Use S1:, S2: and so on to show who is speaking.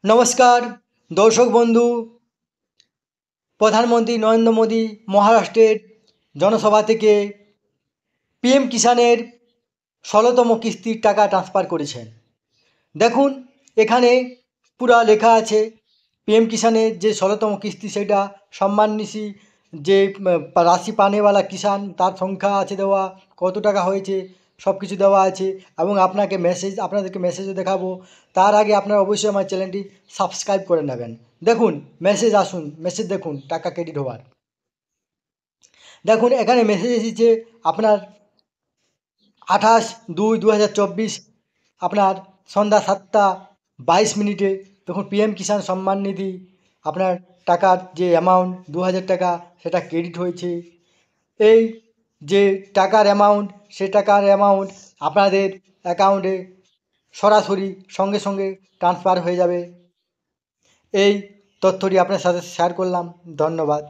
S1: নমস্কার দর্শক বন্ধু। প্রধানমন্ত্রী নরেন্দ্র মোদী মহারাষ্ট্রের জনসভা থেকে পিএম কিষাণের ১৬তম কিস্তির টাকা ট্রান্সফার করেছেন। দেখুন, এখানে পুরা লেখা আছে পিএম কিষাণের যে ১৬তম কিস্তি সেটা সম্মাননিধি যে রাশি পানেওয়ালা কিষাণ তার সংখ্যা আছে দেওয়া, কত টাকা হয়েছে সব কিছু দেওয়া আছে এবং আপনাদেরকে মেসেজও দেখাবো। তার আগে আপনারা অবশ্যই আমার চ্যানেলটি সাবস্ক্রাইব করে নেবেন। দেখুন মেসেজ দেখুন টাকা ক্রেডিট হওয়ার। দেখুন এখানে মেসেজ এসেছে আপনার ২৮/২/২০২৪ আপনার সন্ধ্যা ৭টা ২২ মিনিটে। দেখুন পিএম কিষাণ সম্মান নিধি আপনার টাকার যে অ্যামাউন্ট ২০০০ টাকা সেটা ক্রেডিট হয়েছে। এই যে টাকার অ্যামাউন্ট সে টাকার অ্যামাউন্ট আপনাদের অ্যাকাউন্টে সরাসরি সঙ্গে সঙ্গে ট্রান্সফার হয়ে যাবে। এই তথ্যটি আপনার সাথে শেয়ার করলাম। ধন্যবাদ।